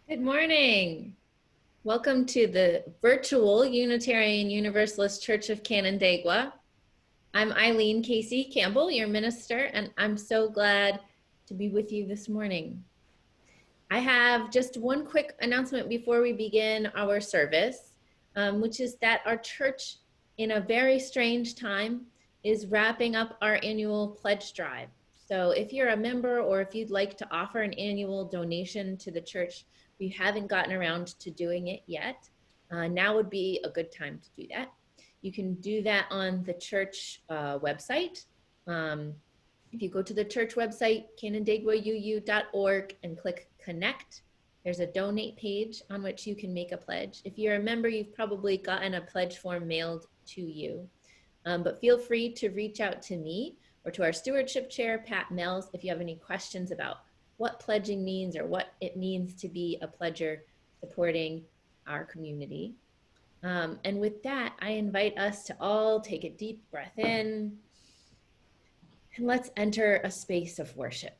Good morning. Welcome to the virtual Unitarian Universalist Church of Canandaigua. I'm Eileen Casey-Campbell, your minister, and I'm so glad to be with you this morning. I have just one quick announcement before we begin our service, which is that our church, in a very strange time, is wrapping up our annual pledge drive. So if you're a member or if you'd like to offer an annual donation to the church, we haven't gotten around to doing it yet. Now would be a good time to do that. You can do that on the church website. If you go to the church website, canandaiguauu.org, and click Connect, there's a donate page on which you can make a pledge. If you're a member, you've probably gotten a pledge form mailed to you. But feel free to reach out to me or to our stewardship chair, Pat Mills, if you have any questions about what pledging means or what it means to be a pledger supporting our community. And with that, I invite us to all take a deep breath in and let's enter a space of worship.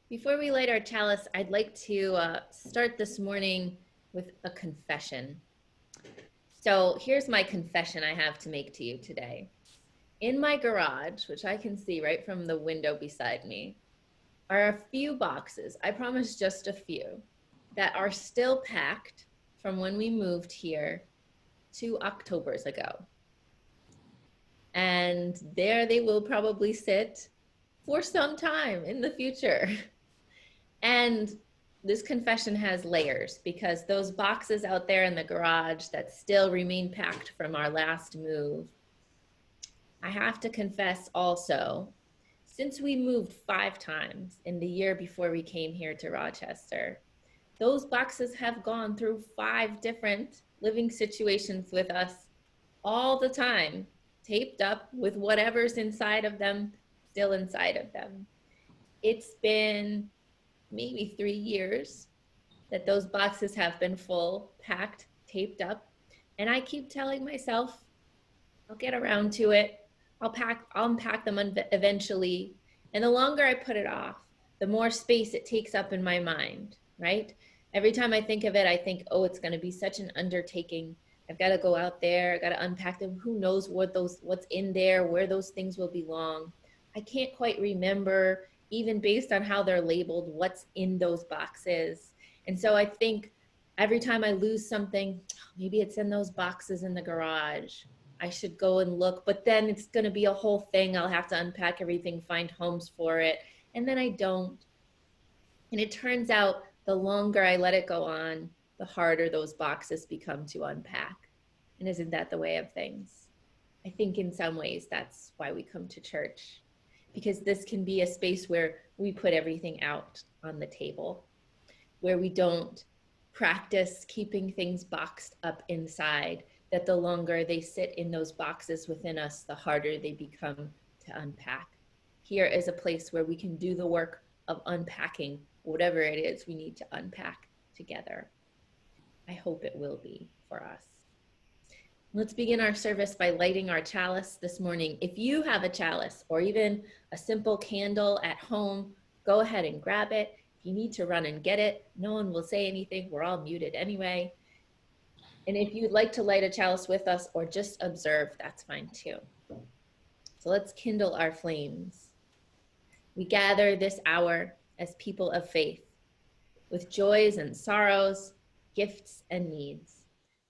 Before we light our chalice, I'd like to start this morning with a confession. So here's my confession I have to make to you today. In my garage, which I can see right from the window beside me, are a few boxes, I promise just a few, that are still packed from when we moved here 2 Octobers ago. And there they will probably sit for some time in the future. And this confession has layers because those boxes out there in the garage that still remain packed from our last move, I have to confess also, since we moved 5 times in the year before we came here to Rochester, those boxes have gone through 5 different living situations with us all the time, taped up with whatever's inside of them, still inside of them. It's been maybe 3 years that those boxes have been full, packed, taped up. And I keep telling myself, I'll get around to it. I'll unpack them eventually. And the longer I put it off, the more space it takes up in my mind, right? Every time I think of it, I think, oh, it's going to be such an undertaking. I've got to go out there. I've got to unpack them. Who knows what's in there, where those things will belong. I can't quite remember, even based on how they're labeled, what's in those boxes. And so I think every time I lose something, maybe it's in those boxes in the garage. I should go and look, but then it's going to be a whole thing. I'll have to unpack everything, find homes for it. And then I don't. And it turns out the longer I let it go on, the harder those boxes become to unpack. And isn't that the way of things? I think in some ways that's why we come to church, because this can be a space where we put everything out on the table, where we don't practice keeping things boxed up inside, that the longer they sit in those boxes within us, the harder they become to unpack. Here is a place where we can do the work of unpacking whatever it is we need to unpack together. I hope it will be for us. Let's begin our service by lighting our chalice this morning. If you have a chalice or even a simple candle at home, go ahead and grab it. If you need to run and get it, no one will say anything. We're all muted anyway. And if you'd like to light a chalice with us or just observe, that's fine too. So let's kindle our flames. We gather this hour as people of faith, with joys and sorrows, gifts and needs.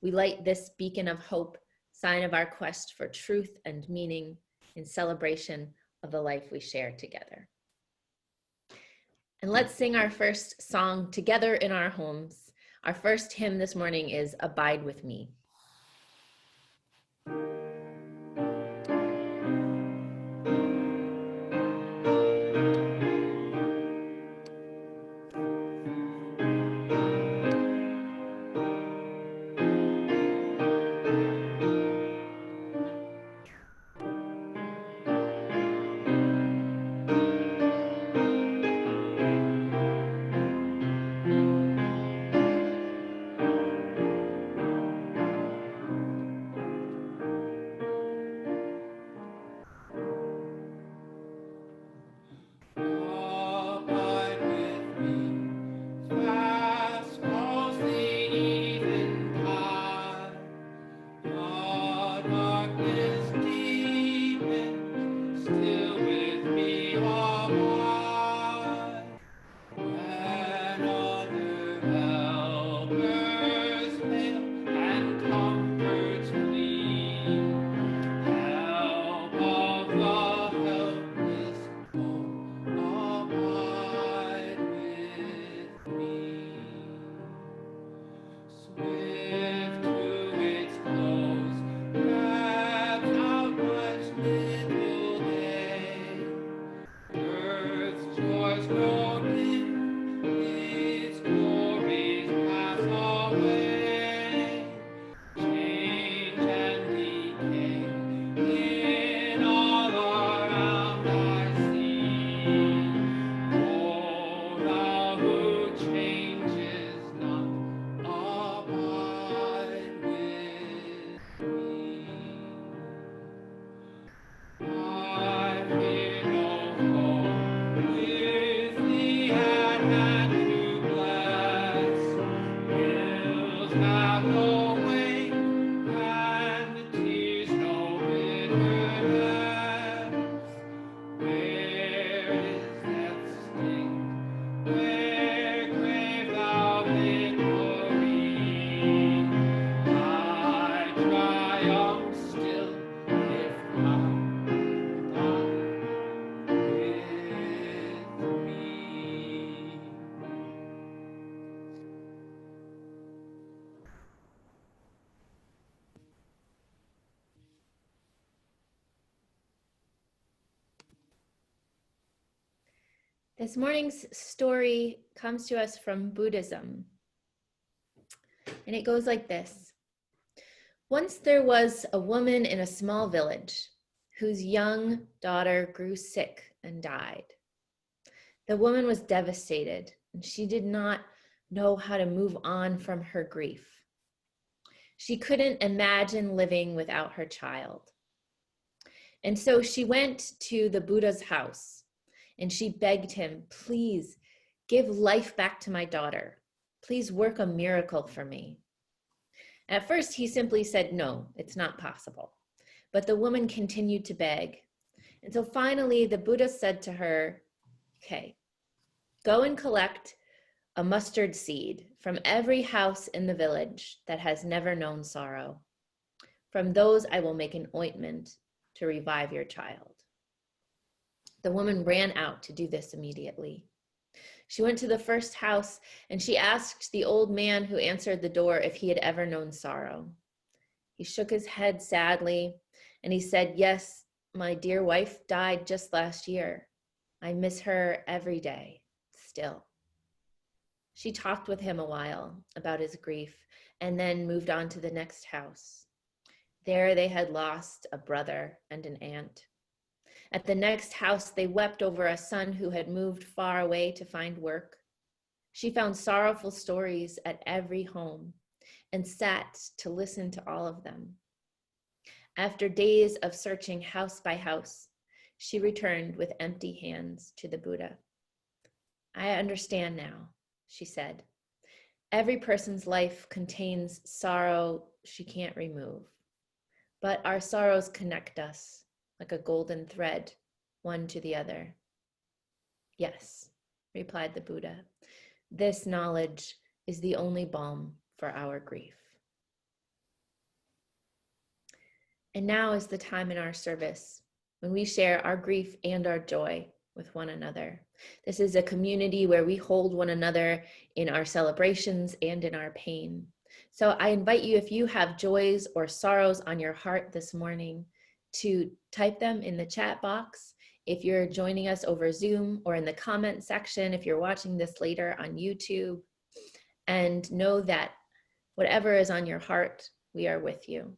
We light this beacon of hope, sign of our quest for truth and meaning in celebration of the life we share together. And let's sing our first song together in our homes. Our first hymn this morning is Abide With Me. This morning's story comes to us from Buddhism, and it goes like this. Once there was a woman in a small village whose young daughter grew sick and died. The woman was devastated, and she did not know how to move on from her grief. She couldn't imagine living without her child. And so she went to the Buddha's house, and she begged him, please give life back to my daughter. Please work a miracle for me. At first, he simply said, no, it's not possible. But the woman continued to beg. And so finally, the Buddha said to her, okay, go and collect a mustard seed from every house in the village that has never known sorrow. From those, I will make an ointment to revive your child. The woman ran out to do this immediately. She went to the first house and she asked the old man who answered the door if he had ever known sorrow. He shook his head sadly and he said, yes, my dear wife died just last year. I miss her every day, still. She talked with him a while about his grief and then moved on to the next house. There they had lost a brother and an aunt. At the next house, they wept over a son who had moved far away to find work. She found sorrowful stories at every home and sat to listen to all of them. After days of searching house by house, she returned with empty hands to the Buddha. I understand now, she said. Every person's life contains sorrow she can't remove, but our sorrows connect us like a golden thread, one to the other. Yes, replied the Buddha, this knowledge is the only balm for our grief. And now is the time in our service when we share our grief and our joy with one another. This is a community where we hold one another in our celebrations and in our pain. So I invite you, if you have joys or sorrows on your heart this morning, to type them in the chat box. If you're joining us over Zoom, or in the comment section, if you're watching this later on YouTube, and know that whatever is on your heart, we are with you.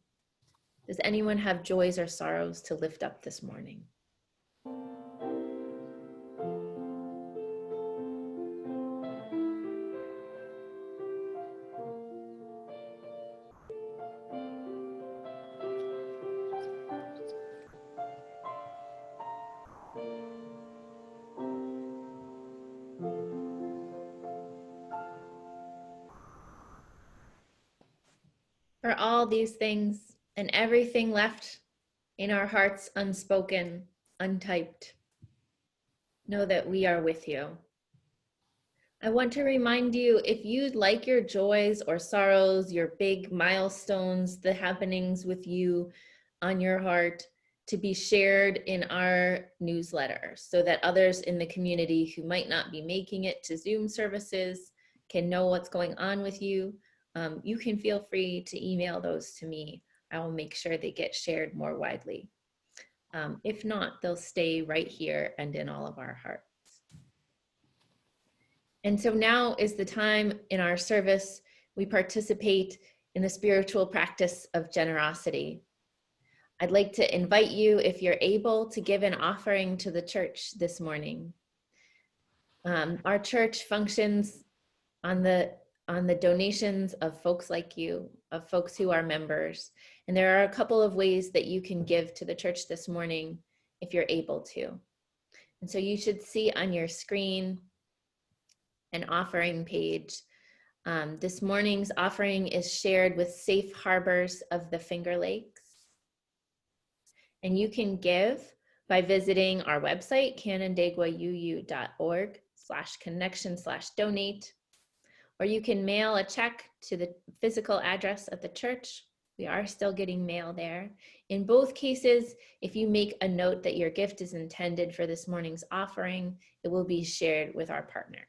Does anyone have joys or sorrows to lift up this morning? For all these things and everything left in our hearts unspoken, untyped, know that we are with you. I want to remind you, if you'd like your joys or sorrows, your big milestones, the happenings with you on your heart, to be shared in our newsletter so that others in the community who might not be making it to Zoom services can know what's going on with you, you can feel free to email those to me. I will make sure they get shared more widely. If not, they'll stay right here and in all of our hearts. And so now is the time in our service we participate in the spiritual practice of generosity. I'd like to invite you, if you're able, to give an offering to the church this morning. Our church functions on the donations of folks like you, of folks who are members. And there are a couple of ways that you can give to the church this morning if you're able to. And so you should see on your screen an offering page. This morning's offering is shared with Safe Harbors of the Finger Lakes. And you can give by visiting our website, canandaiguauu.org/connection/donate, or you can mail a check to the physical address of the church. We are still getting mail there. In both cases, if you make a note that your gift is intended for this morning's offering, it will be shared with our partner.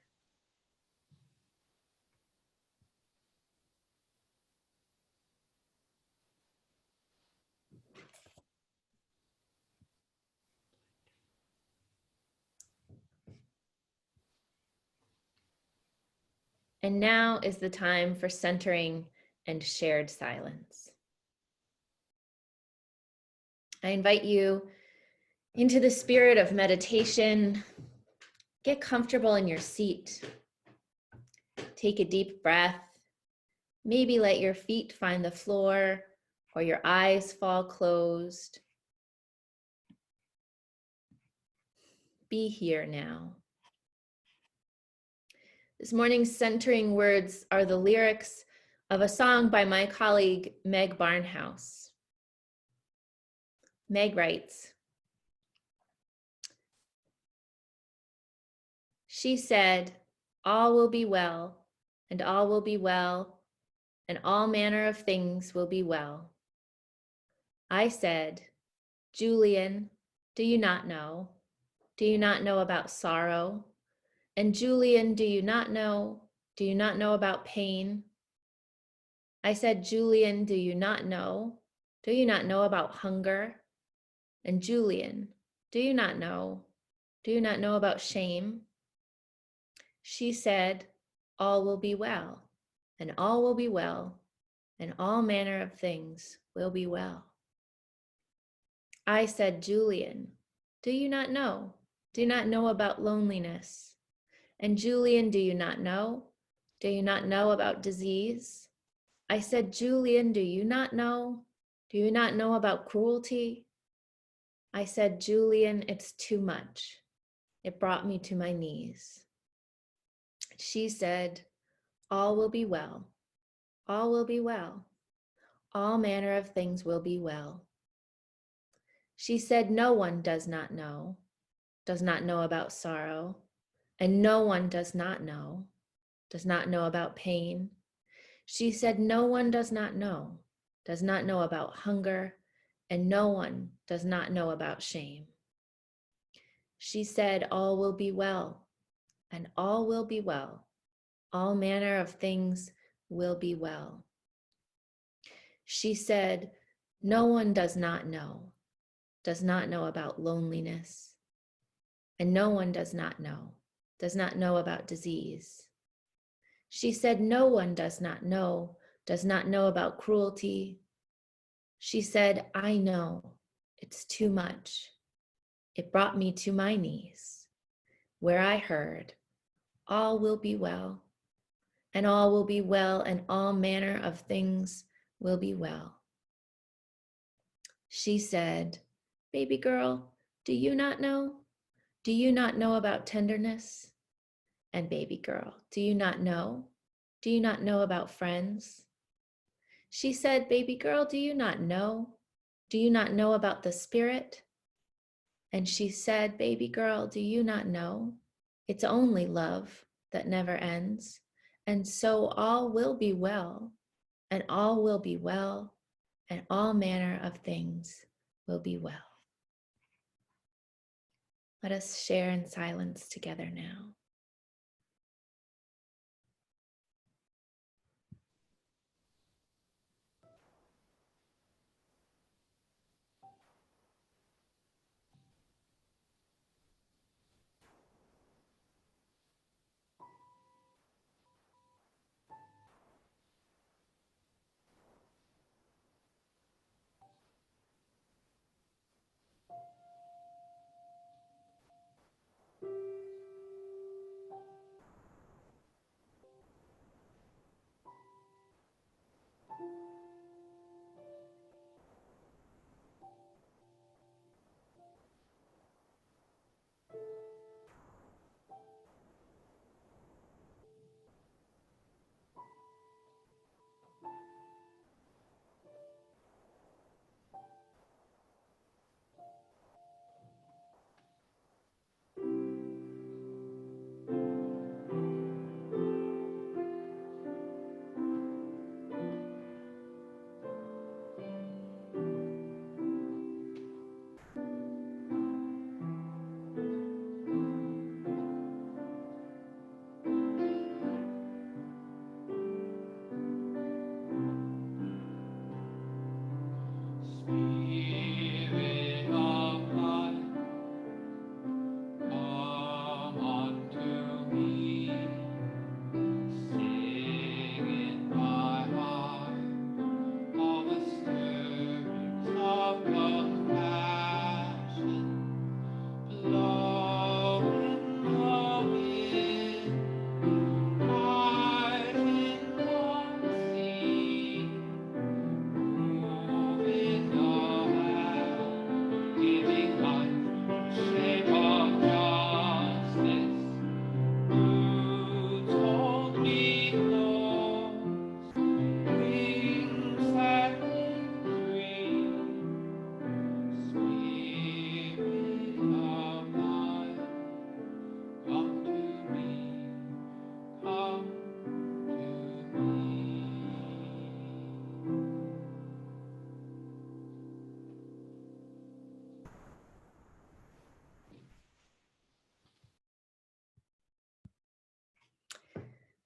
And now is the time for centering and shared silence. I invite you into the spirit of meditation. Get comfortable in your seat. Take a deep breath. Maybe let your feet find the floor or your eyes fall closed. Be here now. This morning's centering words are the lyrics of a song by my colleague, Meg Barnhouse. Meg writes, she said, all will be well, and all will be well, and all manner of things will be well. I said, Julian, do you not know? Do you not know about sorrow? And Julian, do you not know? Do you not know about pain? I said, Julian, do you not know? Do you not know about hunger? And Julian, do you not know? Do you not know about shame? She said, all will be well, and all will be well, and all manner of things will be well. I said, Julian, do you not know? Do you not know about loneliness? And Julian, do you not know? Do you not know about disease? I said, Julian, do you not know? Do you not know about cruelty? I said, Julian, it's too much. It brought me to my knees. She said, all will be well. All will be well. All manner of things will be well. She said, no one does not know about sorrow. And no one does not know about pain. She said, no one does not know about hunger, and no one does not know about shame. She said, all will be well, and all will be well. All manner of things will be well. She said, no one does not know about loneliness, and no one does not know about disease. She said, no one does not know about cruelty. She said, I know, it's too much. It brought me to my knees, where I heard, all will be well, and all will be well, and all manner of things will be well. She said, baby girl, do you not know? Do you not know about tenderness? And baby girl, do you not know? Do you not know about friends? She said, baby girl, do you not know? Do you not know about the Spirit? And she said, baby girl, do you not know? It's only love that never ends. And so all will be well, and all will be well, and all manner of things will be well. Let us share in silence together now.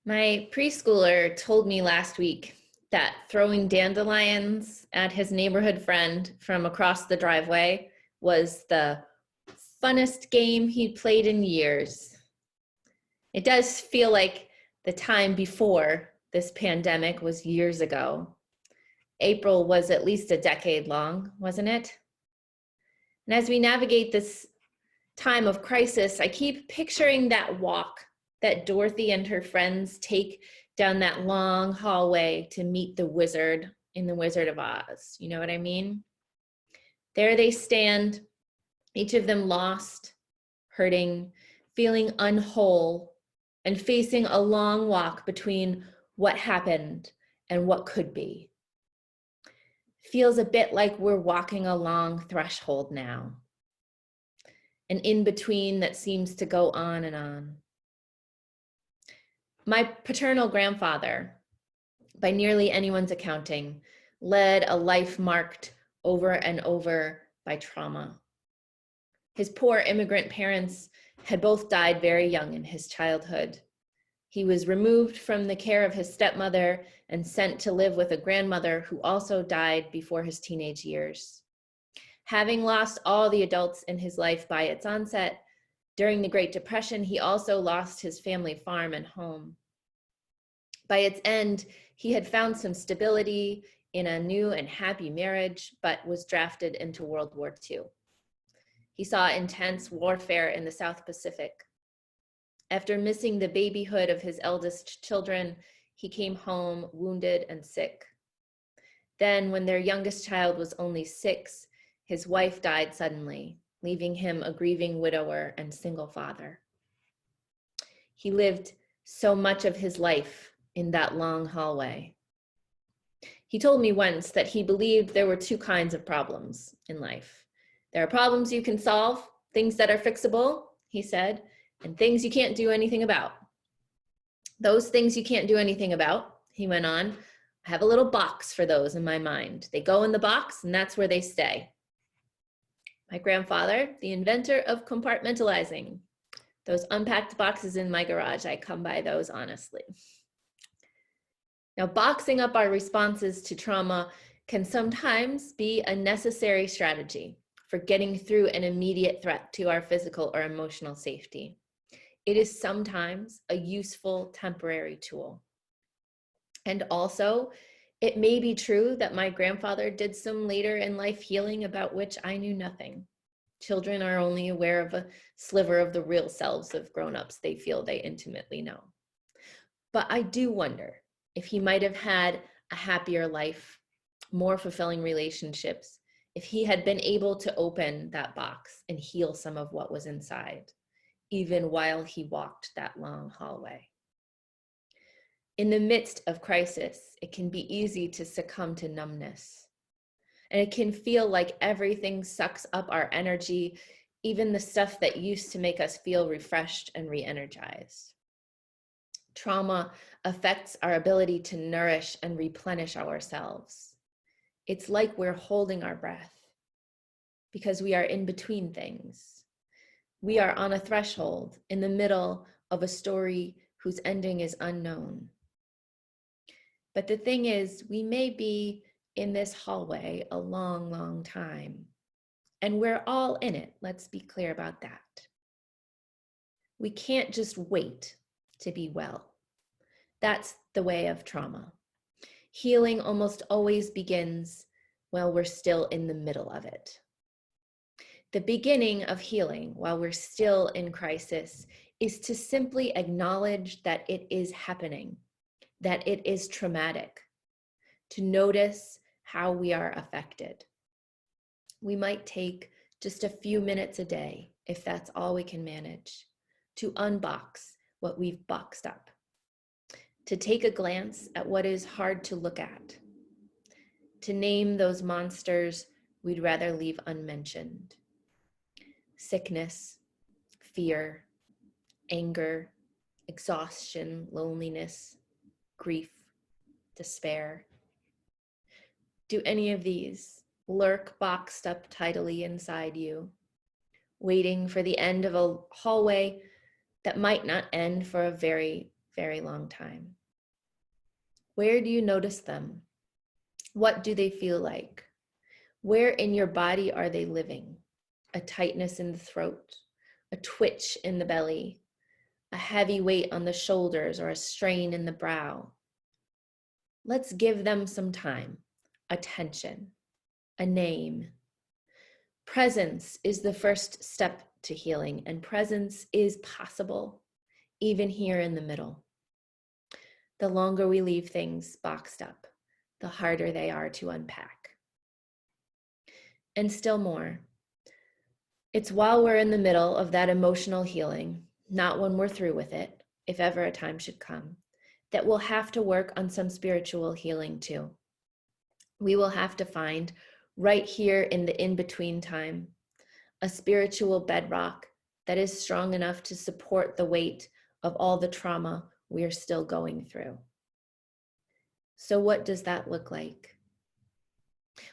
My preschooler told me last week that throwing dandelions at his neighborhood friend from across the driveway was the funnest game he'd played in years. It does feel like the time before this pandemic was years ago. April was at least a decade long, wasn't it? And as we navigate this time of crisis, I keep picturing that walk that Dorothy and her friends take down that long hallway to meet the wizard in The Wizard of Oz. You know what I mean? There they stand, each of them lost, hurting, feeling unwhole, and facing a long walk between what happened and what could be. Feels a bit like we're walking a long threshold now, an in-between that seems to go on and on. My paternal grandfather, by nearly anyone's accounting, led a life marked over and over by trauma. His poor immigrant parents had both died very young in his childhood. He was removed from the care of his stepmother and sent to live with a grandmother who also died before his teenage years. Having lost all the adults in his life by its onset, during the Great Depression, he also lost his family farm and home. By its end, he had found some stability in a new and happy marriage, but was drafted into World War II. He saw intense warfare in the South Pacific. After missing the babyhood of his eldest children, he came home wounded and sick. Then, when their youngest child was only 6, his wife died suddenly, leaving him a grieving widower and single father. He lived so much of his life in that long hallway. He told me once that he believed there were 2 kinds of problems in life. There are problems you can solve, things that are fixable, he said, and things you can't do anything about. Those things you can't do anything about, he went on, I have a little box for those in my mind. They go in the box and that's where they stay. My grandfather, the inventor of compartmentalizing. Those unpacked boxes in my garage, I come by those honestly. Now, boxing up our responses to trauma can sometimes be a necessary strategy for getting through an immediate threat to our physical or emotional safety. It is sometimes a useful temporary tool. And also, it may be true that my grandfather did some later in life healing about which I knew nothing. Children are only aware of a sliver of the real selves of grown-ups they feel they intimately know. But I do wonder if he might have had a happier life, more fulfilling relationships, if he had been able to open that box and heal some of what was inside, even while he walked that long hallway. In the midst of crisis, it can be easy to succumb to numbness. And it can feel like everything sucks up our energy, even the stuff that used to make us feel refreshed and re-energized. Trauma affects our ability to nourish and replenish ourselves. It's like we're holding our breath because we are in between things. We are on a threshold in the middle of a story whose ending is unknown. But the thing is, we may be in this hallway a long, long time, and we're all in it. Let's be clear about that. We can't just wait to be well. That's the way of trauma. Healing almost always begins while we're still in the middle of it. The beginning of healing while we're still in crisis is to simply acknowledge that it is happening, that it is traumatic, to notice how we are affected. We might take just a few minutes a day, if that's all we can manage, to unbox what we've boxed up, to take a glance at what is hard to look at, to name those monsters we'd rather leave unmentioned. Sickness, fear, anger, exhaustion, loneliness, grief, despair. Do any of these lurk boxed up tidily inside you, waiting for the end of a hallway that might not end for a very, very long time? Where do you notice them? What do they feel like? Where in your body are they living? A tightness in the throat, a twitch in the belly, a heavy weight on the shoulders, or a strain in the brow. Let's give them some time, attention, a name. Presence is the first step to healing, and presence is possible, even here in the middle. The longer we leave things boxed up, the harder they are to unpack. And still more, it's while we're in the middle of that emotional healing, not when we're through with it, if ever a time should come, that we'll have to work on some spiritual healing too. We will have to find, right here in the in-between time, a spiritual bedrock that is strong enough to support the weight of all the trauma we're still going through. So what does that look like?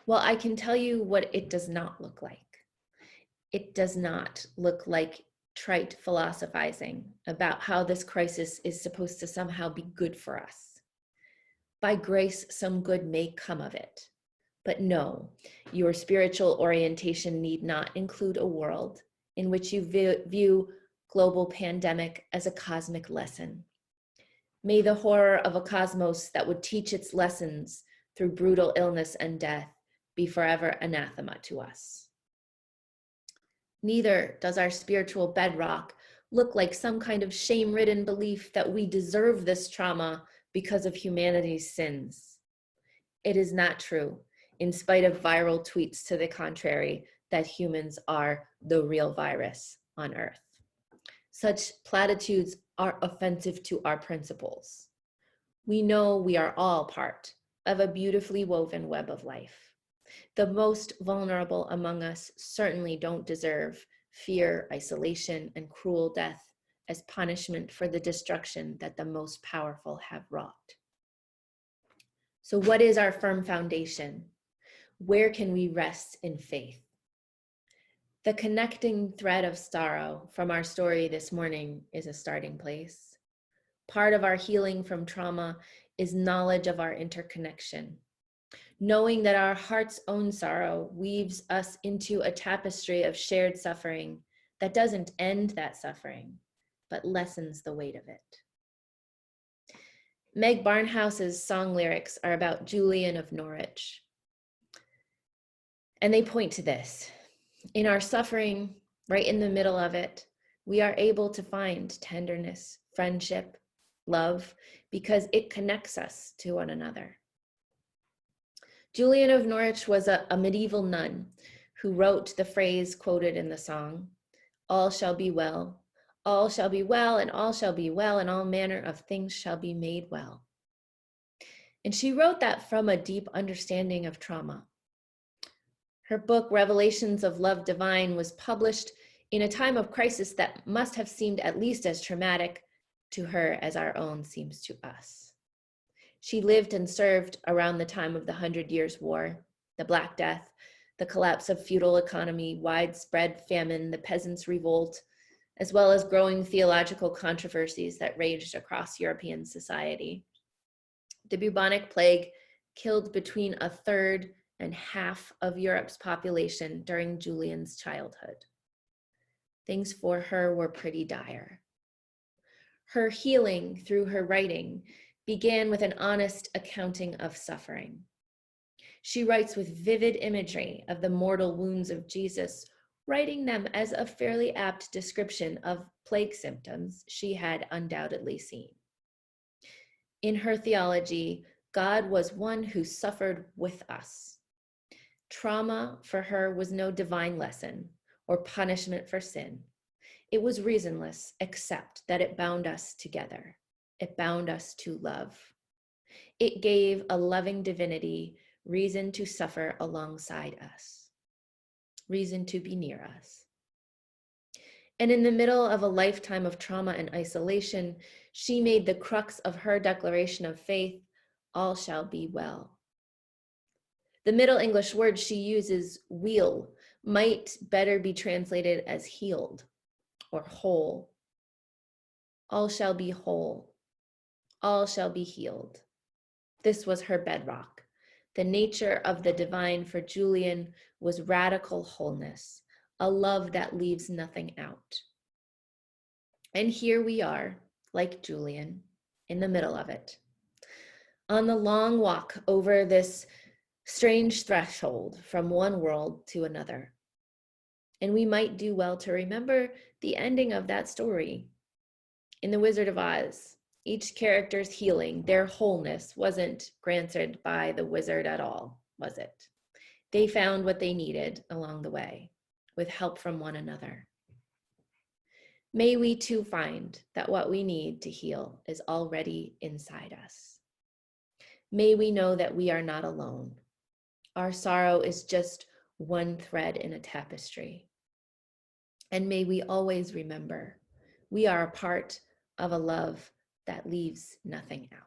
Well, I can tell you what it does not look like. It does not look like trite philosophizing about how this crisis is supposed to somehow be good for us. By grace, some good may come of it. But no, your spiritual orientation need not include a world in which you view global pandemic as a cosmic lesson. May the horror of a cosmos that would teach its lessons through brutal illness and death be forever anathema to us. Neither does our spiritual bedrock look like some kind of shame-ridden belief that we deserve this trauma because of humanity's sins. It is not true, in spite of viral tweets to the contrary, that humans are the real virus on Earth. Such platitudes are offensive to our principles. We know we are all part of a beautifully woven web of life. The most vulnerable among us certainly don't deserve fear, isolation, and cruel death as punishment for the destruction that the most powerful have wrought. So what is our firm foundation? Where can we rest in faith? The connecting thread of sorrow from our story this morning is a starting place. Part of our healing from trauma is knowledge of our interconnection. Knowing that our heart's own sorrow weaves us into a tapestry of shared suffering that doesn't end that suffering, but lessens the weight of it. Meg Barnhouse's song lyrics are about Julian of Norwich. And they point to this. In our suffering, right in the middle of it, we are able to find tenderness, friendship, love, because it connects us to one another. Julian of Norwich was a medieval nun who wrote the phrase quoted in the song, all shall be well, and all shall be well, and all manner of things shall be made well. And she wrote that from a deep understanding of trauma. Her book, Revelations of Love Divine, was published in a time of crisis that must have seemed at least as traumatic to her as our own seems to us. She lived and served around the time of the 100 Years' War, the Black Death, the collapse of feudal economy, widespread famine, the peasants' revolt, as well as growing theological controversies that raged across European society. The bubonic plague killed between a third and half of Europe's population during Julian's childhood. Things for her were pretty dire. Her healing through her writing began with an honest accounting of suffering. She writes with vivid imagery of the mortal wounds of Jesus, writing them as a fairly apt description of plague symptoms she had undoubtedly seen. In her theology, God was one who suffered with us. Trauma for her was no divine lesson or punishment for sin. It was reasonless, except that it bound us together. It bound us to love. It gave a loving divinity reason to suffer alongside us, reason to be near us. And in the middle of a lifetime of trauma and isolation, she made the crux of her declaration of faith, all shall be well. The Middle English word she uses, weal, might better be translated as healed or whole. All shall be whole. All shall be healed. This was her bedrock. The nature of the divine for Julian was radical wholeness, a love that leaves nothing out. And here we are, like Julian, in the middle of it. On the long walk over this strange threshold from one world to another. And we might do well to remember the ending of that story. In The Wizard of Oz, each character's healing, their wholeness, wasn't granted by the wizard at all, was it? They found what they needed along the way, with help from one another. May we too find that what we need to heal is already inside us. May we know that we are not alone. Our sorrow is just one thread in a tapestry. And may we always remember, we are a part of a love that leaves nothing out.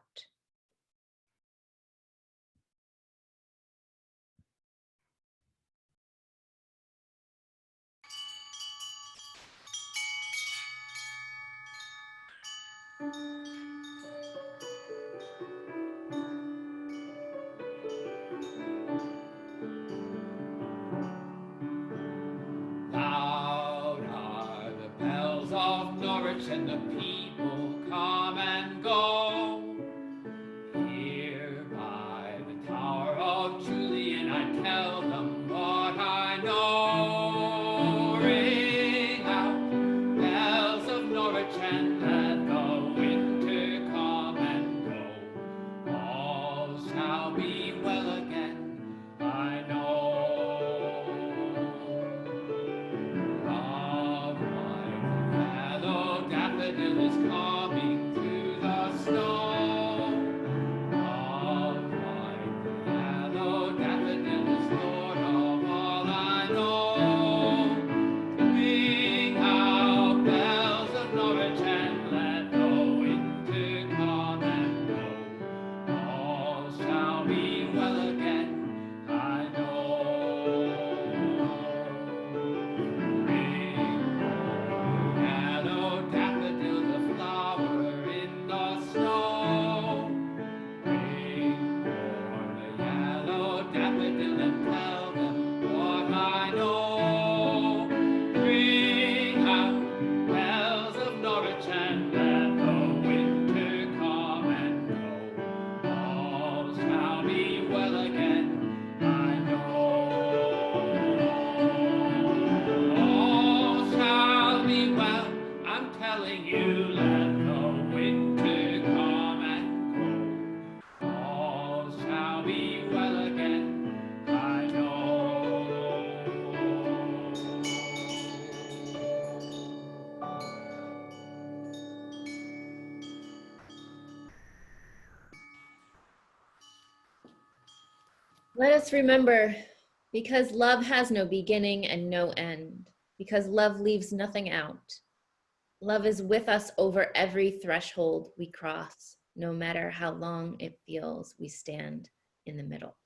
Loud are the bells of Norwich, and the people come and go. Here by the tower of Julian, I tell them what I know. Ring out, bells of Norwich, and let the winter come and go. All shall be well again, I know. Love, my yellow daffodil is coming through the snow. Love, my yellow daffodil is Lord of all I know. Ring out, bells of Norwich, and let the winter come and go. All shall be well again, I know. Ring, yellow daffodil, the flower in the snow. Ring for the yellow daffodil and tell them what I know. Ring out, bells of Norwich, and let the winter come and go. All shall be well again, I know. All shall be well, I'm telling you, let the winter come and go. All shall be well again, I know. Let us remember, because love has no beginning and no end, because love leaves nothing out. Love is with us over every threshold we cross, no matter how long it feels we stand in the middle.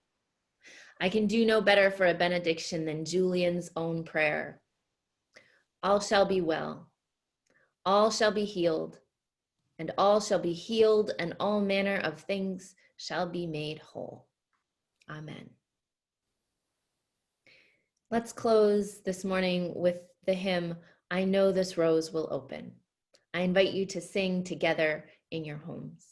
I can do no better for a benediction than Julian's own prayer. All shall be well, all shall be healed, and all shall be healed, and all manner of things shall be made whole. Amen. Let's close this morning with the hymn, I Know This Rose Will Open. I invite you to sing together in your homes.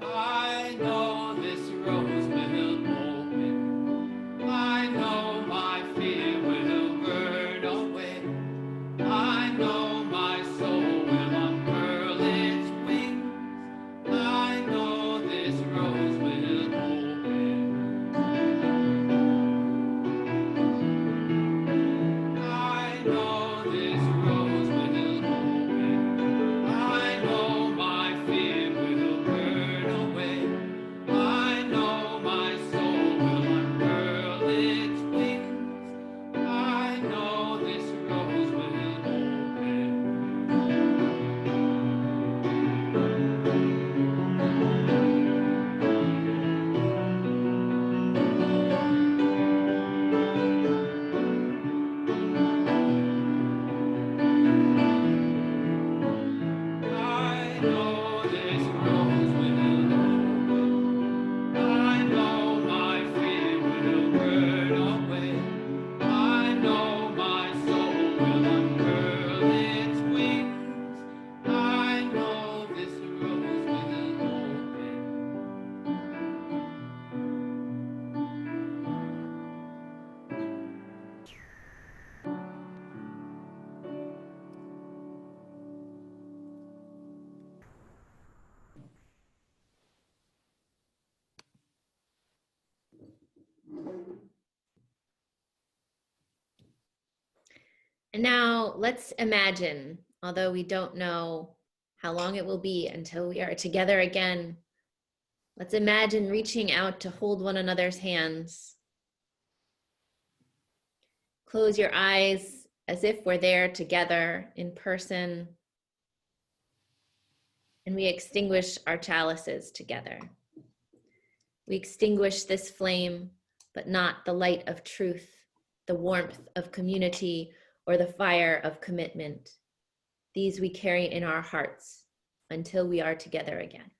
I know this rose will open. I know my fear will burn away. I know my soul will unfurl its wings. I know this rose will open. I know this rose will open. I know my fear will burn away. I know my soul will unfurl its wings. I know this rose will open. I know this rose will open. I know my fear will burn away. I know my soul will unfurl its wings. I know this rose will open. And now let's imagine, although we don't know how long it will be until we are together again, let's imagine reaching out to hold one another's hands Close your eyes as if we're there together in person. And we extinguish our chalices together. We extinguish this flame, but not the light of truth, the warmth of community, or the fire of commitment. These we carry in our hearts until we are together again.